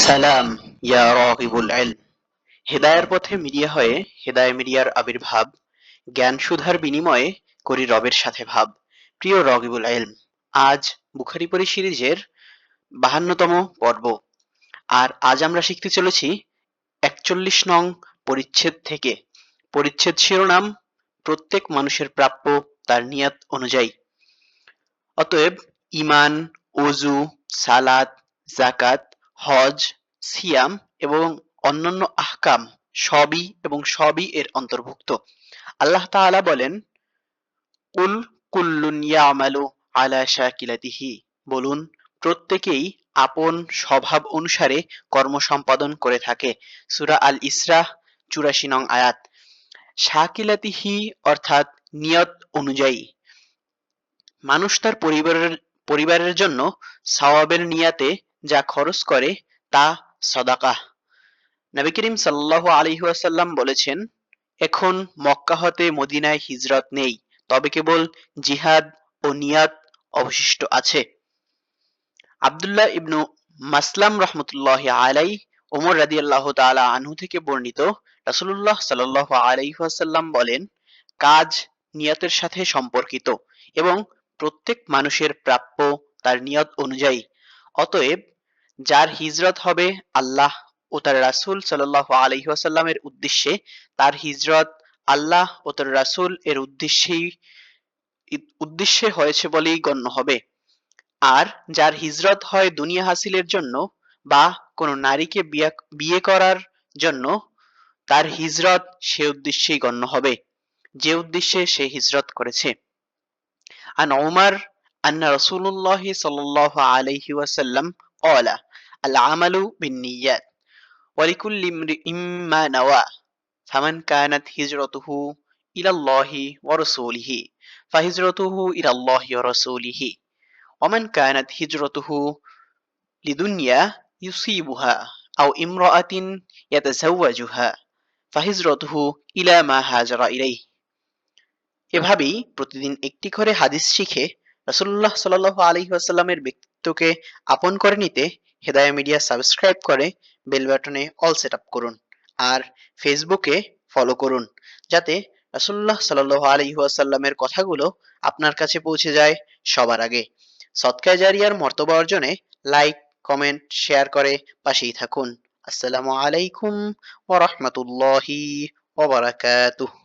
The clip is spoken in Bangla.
সালাম ইয়া রাগিবুল ইলম। হেদায়ার পথে মিডিয়া হয়ে হেদায়া মিডিয়ার আবির্ভাব, জ্ঞান সুধার বিনিময়ে করি রবের সাথে ভাব। প্রিয় রগিবুল ইলম, আজ বুখারী পড়ি সিরিজের 52তম পর্ব। আর আজ আমরা শিখতে চলেছি 41 নং পরিচ্ছেদ থেকে। পরিচ্ছেদ শিরোনাম প্রত্যেক মানুষের প্রাপ্য তার নিয়াত অনুযায়ী। অতএব ঈমান, ওযু, সালাত, যাকাত, হজ, সিয়াম এবং অন্যান্য আহকাম সবই এর অন্তর্ভুক্ত। আল্লাহ তাআলা বলেন, কুল কুল্লুন ইয়ামালু আলা শাকিলাতিহি, বলুন প্রত্যেকেই আপন স্বভাব অনুসারে কর্ম সম্পাদন করে থাকে। সূরা আল ইসরা ৮৪ নং আয়াত। শাকিলাতিহি অর্থাৎ নিয়ত অনুযায়ী। মানুষ তার পরিবারের জন্য সওয়াবের নিয়াতে যা খরচ করে তা সদাকাহ। নবী করিম সাল্লাল্লাহু আলাইহি ওয়াসাল্লাম বলেছেন, এখন মক্কা হতে মদিনায় হিজরত নেই, তবে কেবল জিহাদ ও নিয়াত অবশিষ্ট আছে। আব্দুল্লাহ ইবনু মাসলাম রহমতুল্লাহি আলাইহি ওমর রাদিয়াল্লাহু তাআলা আনহু থেকে বর্ণিত, রাসূলুল্লাহ সাল্লাল্লাহু আলাইহি ওয়াসাল্লাম বলেন, কাজ নিয়তের সাথে সম্পর্কিত এবং প্রত্যেক মানুষের প্রাপ্য তার নিয়ত অনুযায়ী। অতএব যার হিজরত হবে আল্লাহ ও তার রাসূল সাল্লাল্লাহু আলাইহি ওয়াসাল্লামের উদ্দেশ্যে, তার হিজরত আল্লাহ ও তার রাসূল এর উদ্দেশ্যে হয়েছে বলেই গণ্য হবে। আর যার হিজরত হয় দুনিয়া হাসিলের জন্য বা কোনো নারীকে বিয়ে করার জন্য, তার হিজরত সে উদ্দেশ্যেই গণ্য হবে যে উদ্দেশ্যে সে হিজরত করেছে। আন উমার আন্না রাসূলুল্লাহ সাল্লাল্লাহু আলাইহি ওয়াসাল্লাম قال العمل بالنيات ولكل امرئ ما نوى فمن كانت هجرته إلى الله ورسوله فهجرته إلى الله ورسوله ومن كانت هجرته لدنيا يصيبها أو امرأة يتزوجها فهجرته إلى ما هاجر إليه। এভাবেই প্রতিদিন একটি করে হাদিস শিখে রাসূলুল্লাহ সাল্লাল্লাহু আলাইহি ওয়াসাল্লামের ব্যক্তিত্বকে আপন করে নিতে হেদায়া মিডিয়া সাবস্ক্রাইব করে বেল বাটনে অল সেট আপ করুন। আর ফেসবুকে ফলো করুন, যাতে রাসূলুল্লাহ সাল্লাল্লাহু আলাইহি ওয়াসাল্লামের কথাগুলো আপনার কাছে পৌঁছে যায় সবার আগে। সদকায়ে জারিয়ার মর্তবা অর্জনে লাইক, কমেন্ট, শেয়ার করে পাশেই থাকুন। আসসালামু আলাইকুম ওয়া রাহমাতুল্লাহি ওয়া বারাকাতুহু।